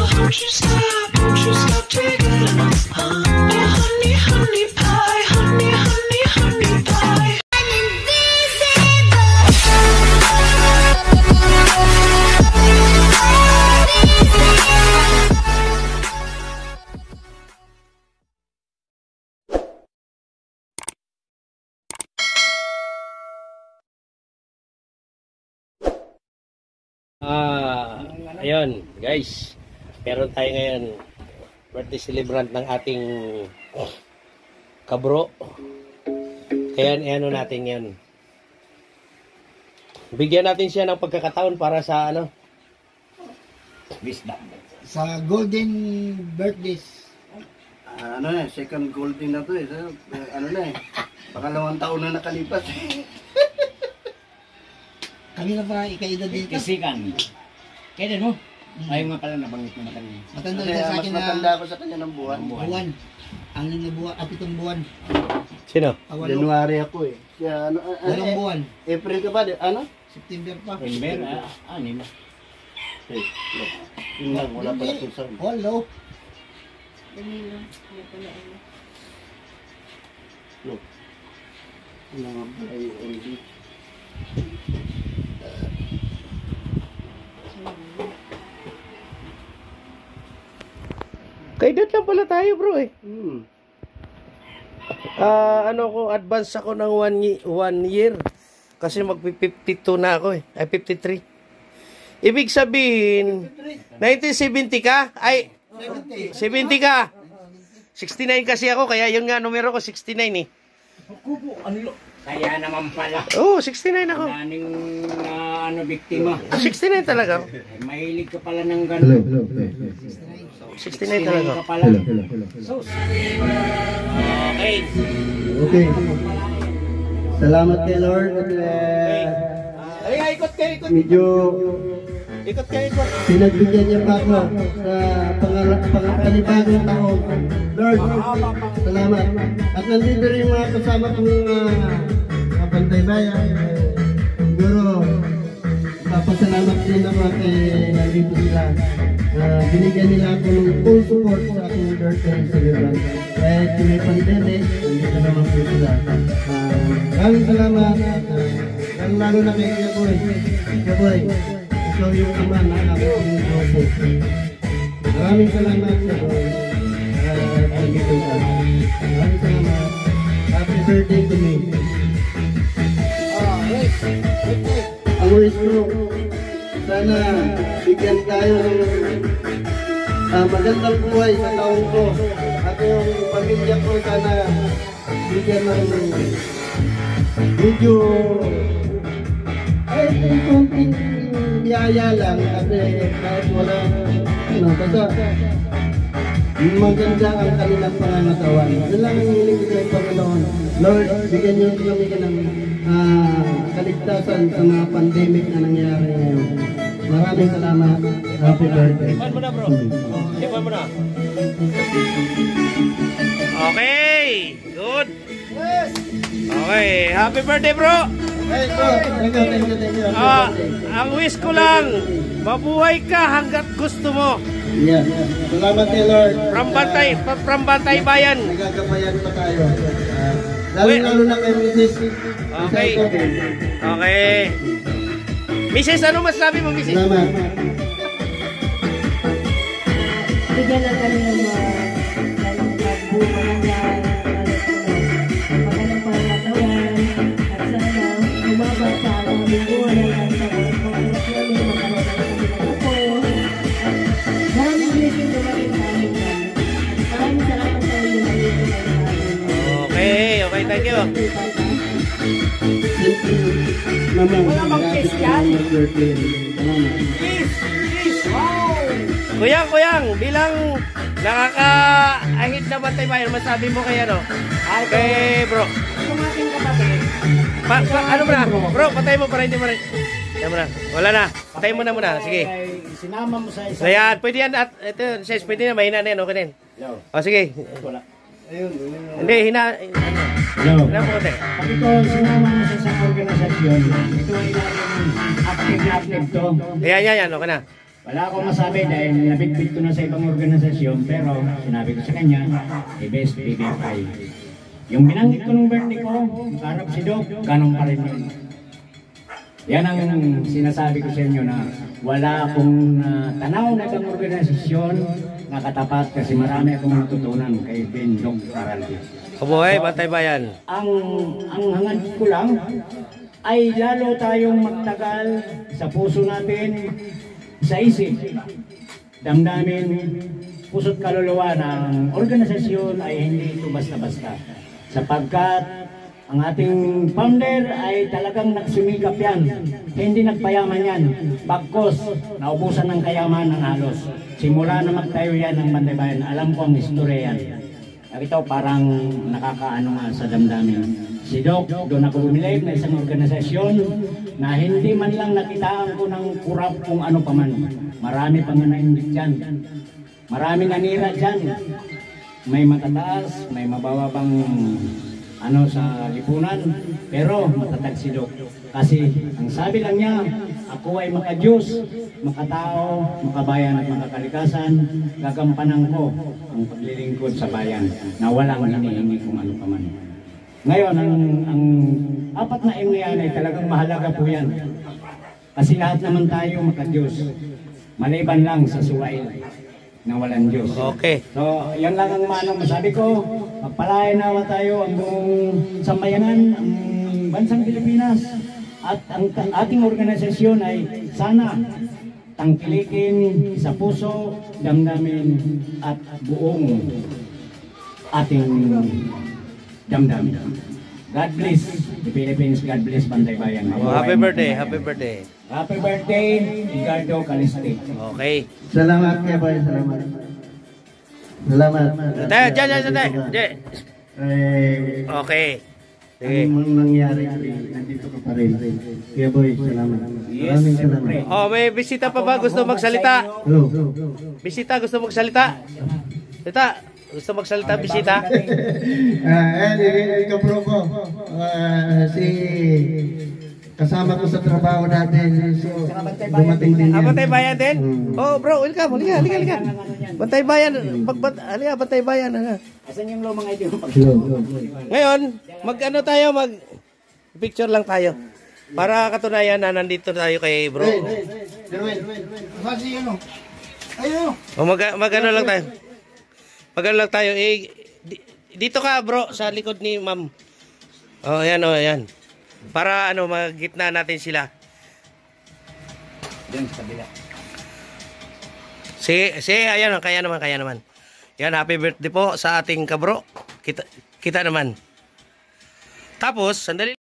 won't you stop taking enough? Oh, honey, honey pie, honey, honey, honey pie. Ayun guys, meron tayo ngayon birthday celebrant ng ating kabro. Kaya ano natin yan, bigyan natin siya ng pagkakataon para sa ano, sa golden birthdays. Ano na, second golden na to eh. Ano na eh, pangalawang taon na nakalipas. Kanina pa ikaedad dito. Kisikan. Kailan mo? Ayaw nga pala nabanggit mo na kanina. Matanda Kasi, na sa mas akin na matanda ako sa kanya ng buwan. buwan. Ang na buwan at itong buwan. sino? January ako eh. Kaya ano, Walong buwan. April ka ba? Ano? September pa. Remember? Anim. Eh, look. Yun lang, wala pala tusang. Hello. Look. Ano nga ba ay already? Kaidat lang pala tayo bro eh. Hmm. Ano ko, advance ako ng 1 year. Kasi mag-52 na ako eh. Ay, 53. Ibig sabihin, 1970 ka? Ay, 70 ka. 69 kasi ako, kaya yun nga, numero ko 69 eh. Kaya naman pala. Oo, 69 ako. Naning biktima. 69 talaga ako. Mahilig ka pala ng gano'n. 69 talaga ka ako. pala. Sus. Okay. Okay. Salamat kay Lord. Ay, ikot kayo, ikot. Medyo Ikot kayo, ikot. pinagbigyan niya pa ako sa panibagong taon. Lord, salamat. At nandito rin yung mga kasama kong mga pantay-bayan. Siguro, papasalamat din ako kay nandito sila. Binigyan nila ako ng full support sa aking birthday celebration. Kahit may pandemic, nandito naman po sila. Maraming salamat. Lalo na kay Kuya Boy. Kuya Boy, ikaw yung ama na aking grupo. Maraming salamat sa Boy. Nandito ka. Maraming salamat. Happy birthday to me. Ang wish ko, sana bigyan tayo ng magandang buhay sa taong ko. At yung pamilya ko sana bigyan ng medyo yung konting biyaya lang kasi kahit wala basta maganda ang kanilang pangangatawan. Yun lang ang hiling ko sa Panginoon. Lord, bigyan niyo kami ka ng kaligtasan sa mga pandemic na nangyari ngayon. Maraming salamat. Happy birthday. Ipan mo na bro. Ipan mo na. Okay. Good. Okay. Happy birthday bro. Hey bro, thank you. Ang wish ko lang, mabuhay ka hanggat gusto mo. Yeah. Salamat kay Lord. From Bantay Bayan. Nagagabayan pa tayo. Lalo na kay Mrs. Okay. Okay. Mrs. ano masabi mo, Mrs.? Salamat. Bigyan lang kami ng mga magandang pangatawan at sana umabot sa aming buhay at sa mga kami magkaroon ng ako. Maraming blessing dumating sa amin. Maraming salamat sa inyo na dito sa amin. Okay, thank you. Mama, Wala bang kiss yan? Kuyang, bilang nakaka-ahit na Bantay Bayan, masabi mo kay ano? Kay bro. Itong ating kapatid. Ano mo na? Bro, patay mo para hindi mo rin. Patay mo na. Wala na. Patay mo na muna. Sige. Sinama mo sa isa. Ayan, pwede yan. At ito, size, pwede na. Mahina na yan. Okay din. O, sige. Wala. Hindi, hina mo konti. Pag ito sinama mo sa isang organisasyon, ito ay natin active to. Ayan. Okay na. Wala akong masabi dahil nabitbit ko na sa ibang organisasyon, pero sinabi ko sa kanya, i-best BBFI. Yung binanggit ko ng birthday ko, nakaharap si Doc, ganun pa rin yun. Yan ang sinasabi ko sa inyo na wala akong tanaw na ibang organisasyon na katapat kasi marami akong natutunan kay Ben Doc Araldi. Kabuhay, Bantay Bayan. Ang hangad ko lang ay lalo tayong magtagal sa puso natin, sa isip, damdamin, puso't kaluluwa ng organisasyon ay hindi ito basta-basta. Sapagkat ang ating founder ay talagang nagsumikap yan, hindi nagpayaman yan, bagkos naubusan ng kayaman ng halos. Simula na magtayo yan ng Bantay Bayan, alam ko ang istorya yan. Ito parang nakakaano nga sa damdamin. Si Doc, doon ako bumilib na isang organisasyon na hindi man lang nakitaan ko ng kurap kung ano pa man. Marami pang naindik dyan. Marami nanira dyan. May matataas, may mababang ano sa lipunan, pero matatag si Doc. Kasi ang sabi lang niya, ako ay makadiyos, makatao, makabayan at makakalikasan, gagampanan ko ang paglilingkod sa bayan na walang hinihingi kung ano pa man. Ngayon, ang apat na M na yan ay talagang mahalaga po yan. Kasi lahat naman tayo makadiyos, maliban lang sa suwail na walang Diyos. Okay. So, yan lang ang manong masabi ko. Magpalain nawa tayo ang buong sambayanan, ang bansang Pilipinas. At ang ating organisasyon ay sana tangkilikin sa puso, damdamin at buong ating damdamin. God bless the Philippines. God bless Bantay Bayan. Oh, happy birthday, happy birthday. Happy birthday, Ricardo Caliste. Okay. Salamat kay Boy, salamat. Salamat. Tayo, dyan. Okay. Sige. Ang nangyari, nandito ka pa rin. Kaya Boy, salamat. Maraming salamat. Oh, may bisita pa ba? Gusto magsalita? Hello. Bisita, gusto magsalita? Tita, gusto magsalita, bisita? Ikaw bro ko. Si kasama ko sa trabaho natin. So, dumating din yan. Bantay Bayan din? Oh, bro, welcome. Halika. Bantay Bayan. Halika, Bantay Bayan. Asan yung lumang ID mo? Ngayon, picture lang tayo. Para katunayan na nandito tayo kay bro. Kasi ano? Ayun. O mag-ano lang tayo. Mag-ano lang tayo. Dito ka bro, sa likod ni ma'am. Oh, ayan. Para magitna natin sila. Diyan sa kabila. Ayan, kaya naman. Yan, happy birthday po sa ating kabro. Kita naman. Tapos, sandali.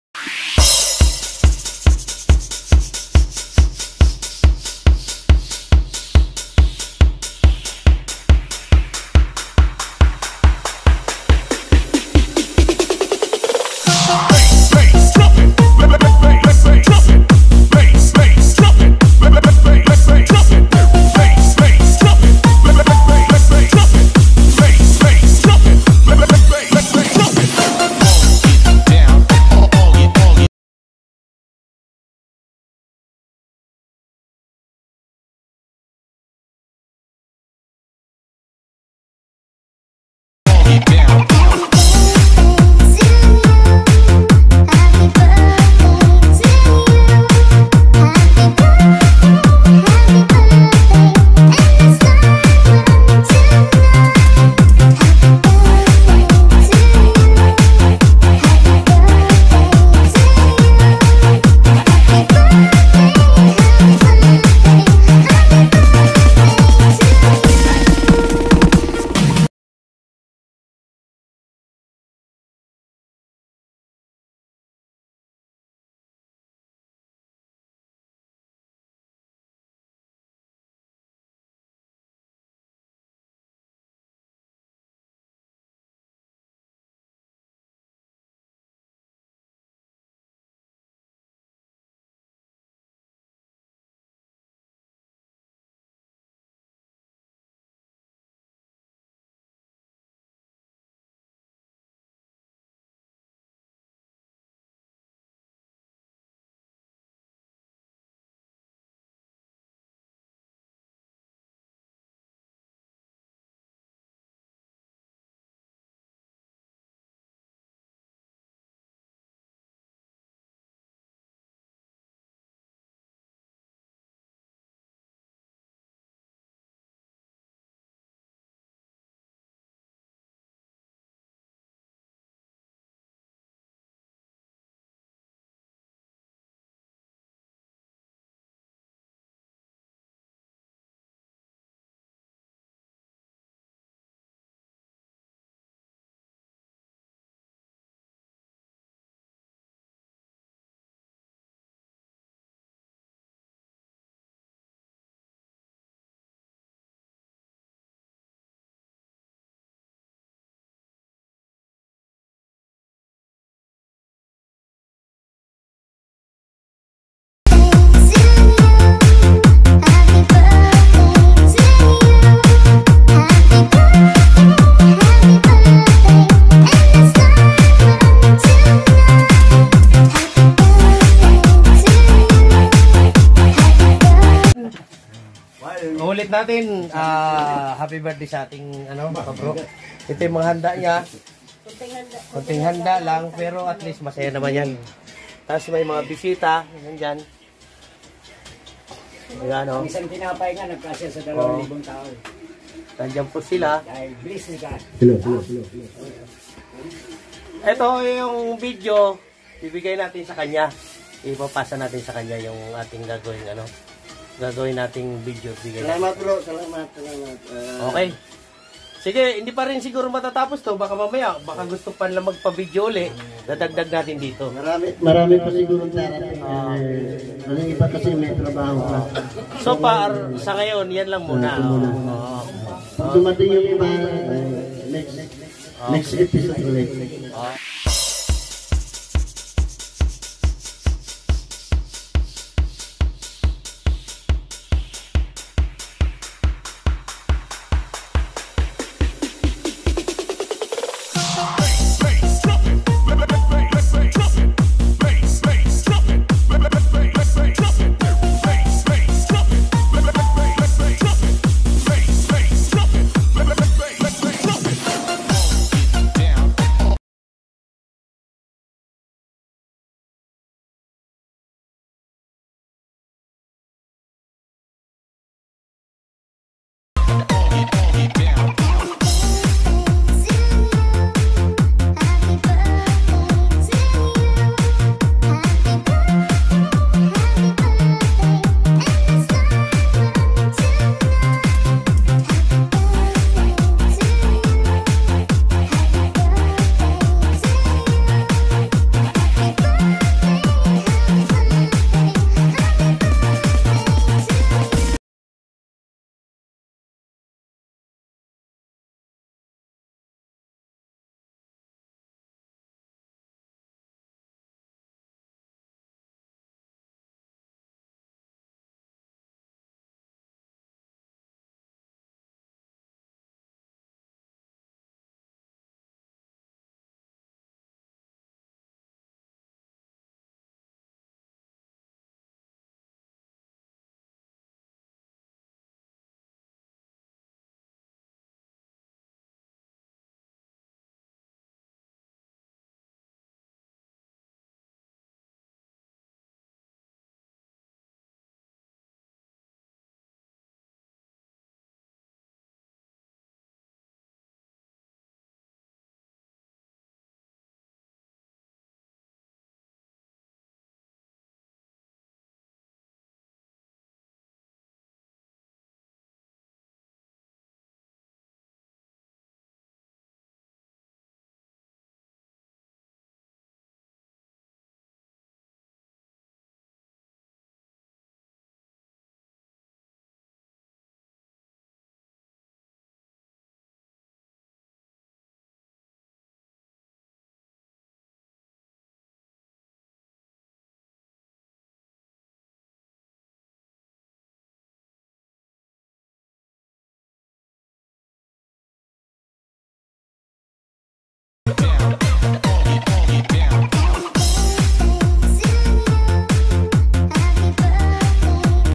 natin, happy birthday sa ating kabro. Ito yung mga handa niya. Kunting handa lang, pero at least masaya naman yan. Tapos may mga bisita, nandyan. Ayan, o. Isang tinapay nga, nagkasya sa 2,000 tao. Nandyan po sila. Dahil bliss ni God. Hello. Ito yung video, bibigay natin sa kanya. Ipapasa natin sa kanya yung ating gagawin nating video. Salamat bro, salamat. Okay. Sige, hindi pa rin siguro matatapos to. Baka mamaya, baka gusto pa nila magpa-video ulit. Dadagdag natin dito. Marami pa siguro darating. Ang iba kasi may trabaho pa. So far, sa ngayon, yan lang muna. Pag dumating yung iba, next episode ulit.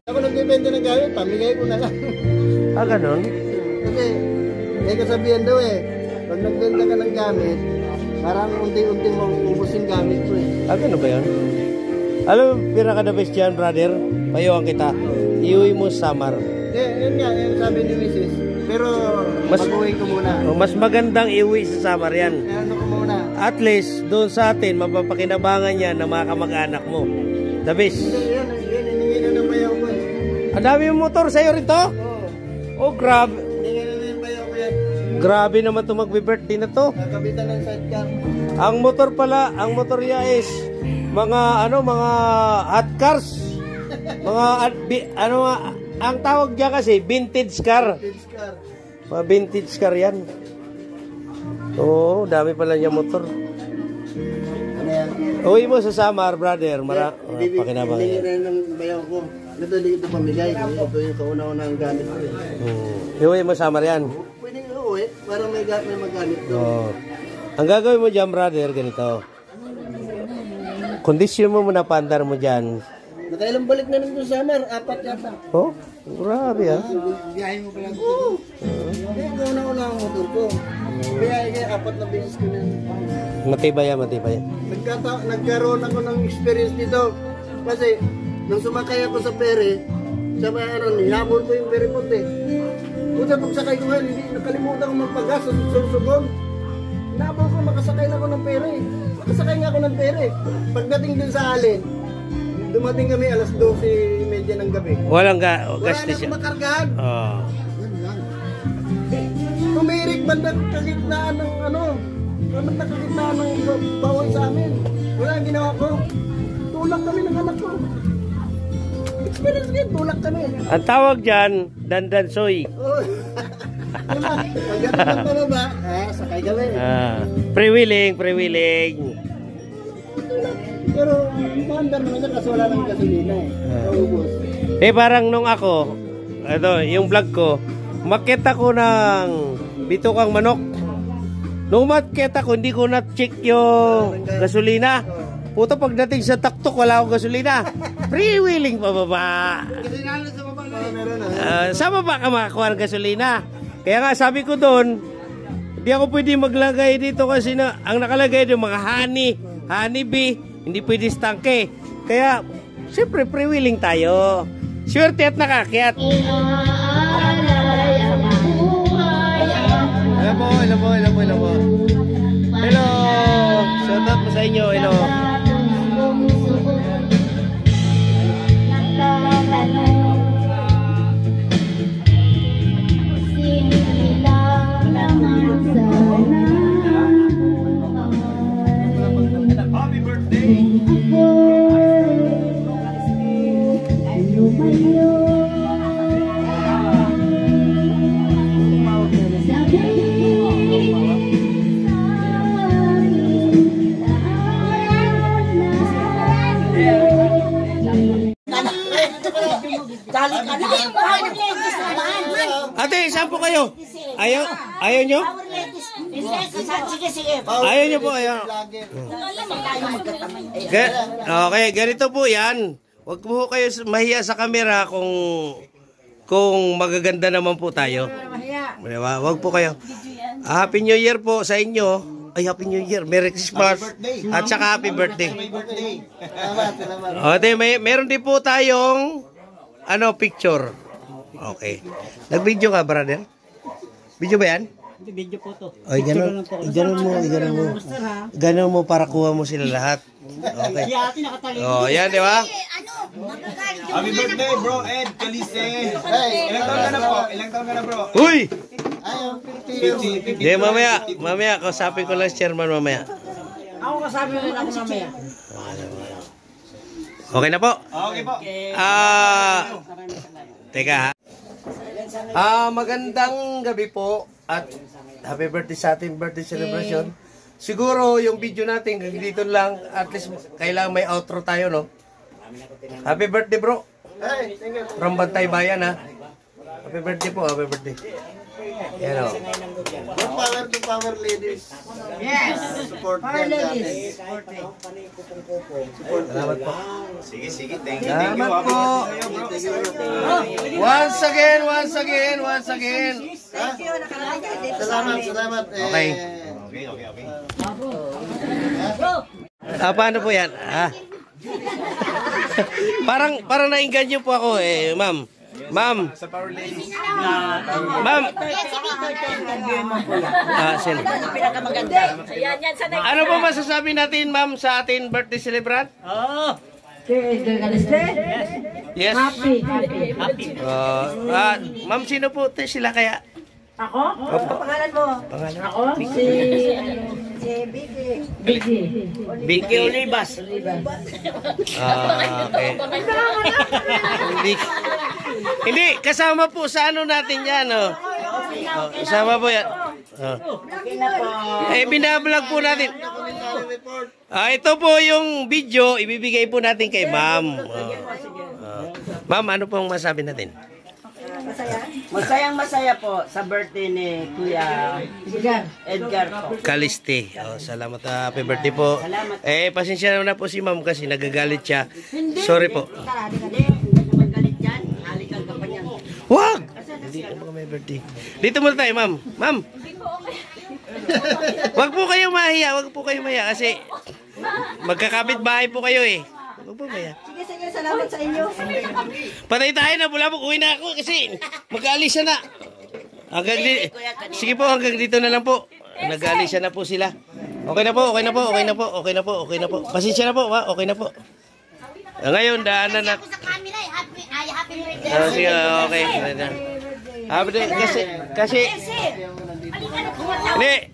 Ako nagbibenta ng gamit, pamigay ko na lang. Ganun? Kasi, may kasabihan daw pag nagbenta ka ng gamit, parang unti-unti mong ubusin gamit ko Ganun ba yun? Alam mo, pinaka the best dyan, brother. Payuhan kita. Iuwi mo sa Samar. Yun nga, yung sabi ni Mrs. Pero, mag-uwi ko muna. Mas magandang iuwi sa Samar yan. Ano ko muna. At least, doon sa atin, mapapakinabangan yan ng mga kamag-anak mo. The best. Yan, hiningi na ng bayaw ko Ang dami yung motor sa'yo rin to? Oh, grabe. Hiningi na ng bayaw ko yan. Grabe naman to magbe-birthday na to. Kakabitan ng sidecar. Ang motor pala, ang motor niya is mga hot cars. Ang tawag niya kasi vintage car. Sidecar. Mga vintage car yan. Oo, dami pala niya motor. Ano yan? Uwi mo sa Samar, brother. Pakinabang Hiningi yan. na ng bayaw ko. Ito dito pamigay. Ito yung kauna-unang gamit ko Iuwi mo sa Samar yan. Pwede nga uwi, para may magamit ko. Oo. Ang gagawin mo dyan, brother, ganito. Kondisyon mo muna pandar mo dyan. Nakailang balik na rin doon sa Samar, 4 yata. Oh, grabe ah. Biyahe mo pala. Hindi, una-una ang motor ko. Biyahe kaya 4 na beses ko na. Matibay yan, matibay yan. Nagkaroon ako ng experience dito. Kasi, nung sumakay ako sa pere, sa hihamon ko yung ferry boat eh. Puta, pagsakay ko ngayon, hindi nakalimutan ko magpagas sa susugon. Nabal ko, makasakay na ako ng pere. Makasakay nga ako ng pere. Pagdating din sa Alin, dumating kami alas 12:30 ng gabi. Walang Wala gas na siya. akong makargahan. Oh. Tumirik man nagkagitnaan ng nagkagitnaan ng bawal sa amin. Wala ang ginawa ko. Tulak kami ng anak ko. Experience din, tulak kami. Ang tawag dyan, dandansoy. Oh. Pagdating ng pababa, sakay kami. Pre-wheeling, pre-wheeling. Pero, maandar naman siya kasi wala lang gasolina eh. Naubos. Parang nung ako, yung vlog ko, makita ko ng bitukang manok. Nung makita ko, hindi ko na-check yung gasolina. Puto, pagdating sa taktok, wala akong gasolina. Pre-wheeling pababa. Sa baba ka makakuha ng gasolina. Kaya nga, sabi ko doon, hindi ako pwede maglagay dito kasi ang nakalagay doon, mga honey bee, hindi pwede stangke. Kaya, siyempre, pre-wheeling tayo. Swerte at nakakyat. Hello po. Hello. Shout out po sa inyo. Hello. Happy birthday! Ate, saan po kayo? Ayaw nyo? Ayaw nyo po, ayaw. Okay, ganito po yan. Huwag po kayo mahiya sa camera kung magaganda naman po tayo. Huwag po kayo. Happy New Year po sa inyo. Ay, Happy New Year. Merry Christmas. At saka Happy Birthday. Ate, meron din po tayong picture. Okay. Nag-video ka, brother? Video ba yan? Video po to. Ay, ganun mo. Ganun mo para kuha mo sila lahat. Okay. Oh, yan, di ba? Happy birthday, bro Ed Calise! Ilang taon ka na, bro? Uy! 50. Di, mamaya, kausapin ko lang si chairman mamaya. Ako kasabi rin ako mamaya. Okay na po? Okay po. Teka magandang gabi po at happy birthday sa ating birthday celebration. Siguro yung video natin dito lang, at least kailangan may outro tayo, no? Happy birthday, bro. From Bantay Bayan, ha? Happy birthday po, happy birthday. Yan, o. Power to power ladies. Yes! Support Power them, ladies. Salamat po. Sige, thank you. Salamat po. Once again. Salamat. Okay. Okay. Paano po yan? Parang nainganyo po ako, ma'am. Ma'am. Sa Power Ladies. Ma'am. Sino? Ano po masasabi natin, ma'am, sa ating birthday celebrant? Yes. Happy. Ma'am, sino po sila kaya? Ako? Opo. Pangalan mo? Pangalan? Ako? Si Vicky. Vicky Olivas. Okay. Hindi, kasama po sa ano natin yan, oh. Kasama po yan. Binablog po natin. Ito po yung video, ibibigay po natin kay ma'am. Ma'am, ano pong masabi natin? masaya? Masayang masaya po sa birthday ni Kuya Edgar po. Kaliste. Oh, salamat. Happy birthday po. Salamat. Pasensya na po si ma'am kasi nagagalit siya. Sorry po. Hindi, hindi ko magalit yan. Halikan ka pa niyan. Wag! Hindi ko may birthday. Dito muna tayo, ma'am. Ma'am. Wag po kayo mahiya. Wag po kayo mahiya kasi magkakapit bahay po kayo eh. Wag po mahiya. Sige, salamat sa inyo. Patay tayo na. Uwi na ako kasi mag-aalis na. Sige po, hanggang dito na lang po. Nag-aalis na po sila. Okay na po. Pasensya na po, ha? Okay na po. Ngayon, daanan na. Ako sa camera eh. Happy birthday. Sige, okay.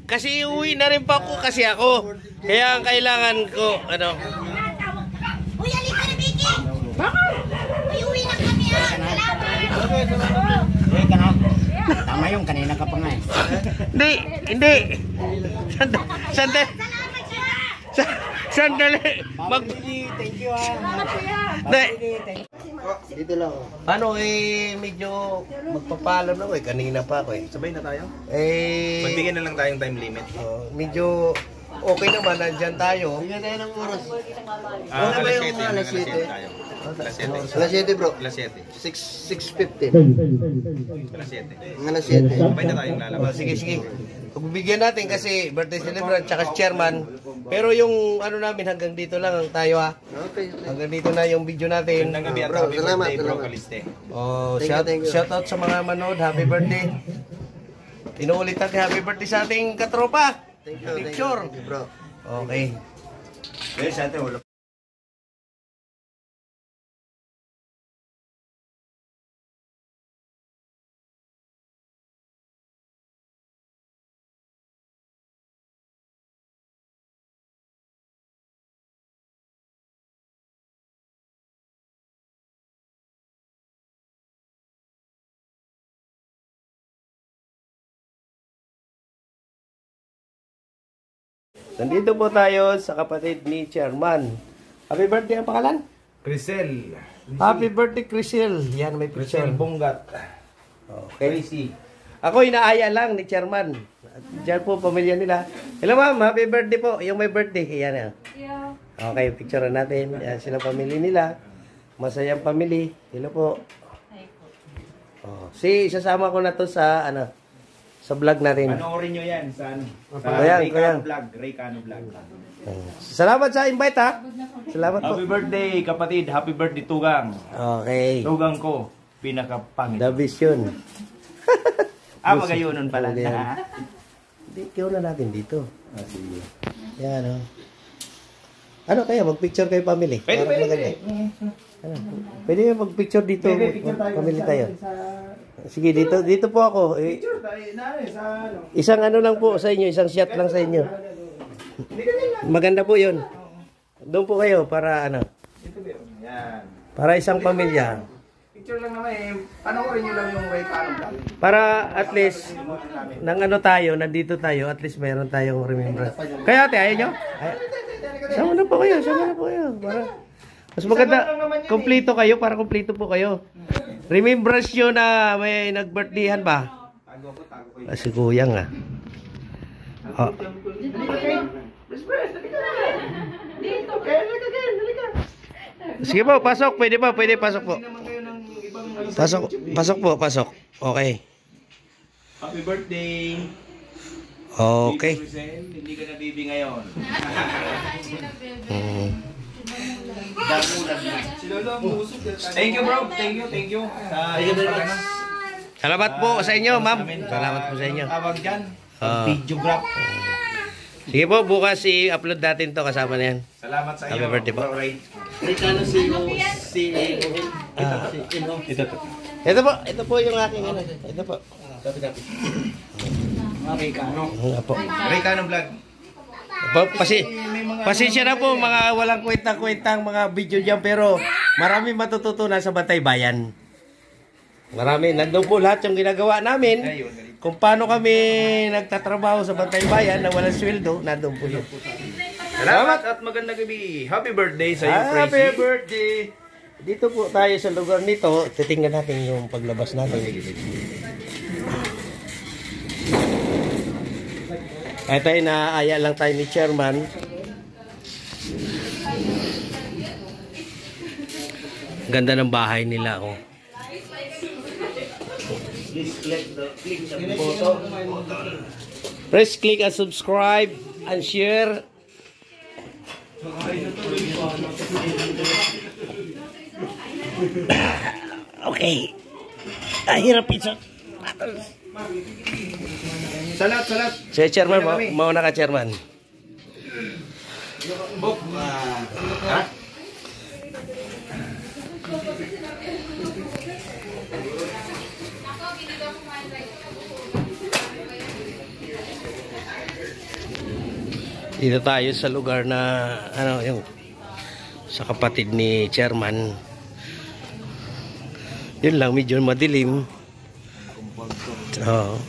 Kasi uwi na rin pa ako kasi ako. Kaya ang kailangan ko, Uy, alika na, Vicky. Uy, uwi na kami ah. Salamat. Tama yung kanina ka pa nga eh. Hindi. Sandali. Sandali. Thank you ah. Dito lang. Medyo magpapaalam na ako eh. Kanina pa ako eh. Sabay na tayo? Magbigyan na lang tayong time limit. Medyo okay naman, nandyan tayo. Bigyan tayo ng oras. Alas ba yung 7 alas 7? tayo. Alas 7. Alas 7 bro. Alas 7. 6:15. Alas 7. Alas 7. Sabay na tayong lalabas. Sige. Pagbigyan natin kasi birthday celebrant tsaka chairman. Pero yung namin hanggang dito lang ang tayo ha. Okay. Hanggang dito na yung video natin. Gandang gabi at Bro, happy salamat, birthday bro salamat. Caliste. Oh, Thank you. shout out sa mga manood. Happy birthday. Inuulit natin happy birthday sa ating katropa. Thank you. Picture. Thank you bro. Okay. Nandito po tayo sa kapatid ni Chairman. Happy birthday ang pangalan? Crisel. Happy birthday, Crisel. Yan, may picture. Crisel Bungat. Okay. Ako inaaya lang ni Chairman. Diyan po, pamilya nila. Hello ma'am, happy birthday po. Yung may birthday. Yan. Okay, picture natin. Yan, sila pamilya nila. Masayang pamilya. Hello po. Isasama ko na to sa sa vlog natin. Panoorin nyo yan sa Kuyang. Raycano Vlog. Salamat sa invite ha. Salamat po. Happy birthday kapatid. Happy birthday Tugang. Okay. Tugang ko. Pinakapangit. The vision. Magayunon pala. Hindi, kiyo na natin dito. Sige. Yan kaya mag-picture kayo family? Pwede. Pwede mag-picture dito. Family tayo. Sige, dito po ako. Isang lang po sa inyo, isang shot lang sa inyo. Maganda po 'yon. Doon po kayo para para isang pamilya. Picture lang naman panoorin nyo lang yung Raycano Vlog. Para at least nang nandito tayo, at least meron tayong remembrance. Kaya ate, ayaw nyo? Sama na po kayo. Para mas maganda, kompleto kayo, para kompleto po kayo. Remembrance nyo na may nag-birthdayhan ba? Si Kuyang Sige po, pasok. Pwede pasok po. Pasok. Okay. Happy birthday. Okay. Hindi ka nabibi ngayon. Thank you bro. Thank you. Salamat po sa inyo, ma'am. Salamat po sa inyo. Tawag dyan. Videograph. Sige po, bukas i-upload natin to kasama na yan. Salamat sa iyo. Happy birthday po. Raycano Ito po yung aking Ito po. Raycano Vlog. Pasensya na po mga walang kwenta-kwentang mga video dyan, pero marami matututunan sa Bantay Bayan. Marami. Nandun po lahat yung ginagawa namin. Kung paano kami nagtatrabaho sa Bantay Bayan na walang sweldo, nandun po yun. Salamat at magandang gabi. Happy birthday sa iyo, Tracy. Happy birthday! Dito po tayo sa lugar nito. Titingnan natin yung paglabas natin. Ito ay naaya lang tayo ni Chairman. Ganda ng bahay nila, oh. Press click and subscribe and share. Okay. Hirap ito. Salat. Si Chairman, mauna ka, Chairman. Dito tayo sa lugar na ano yung sa kapatid ni Chairman. Yun lang, medyo madilim. Oh.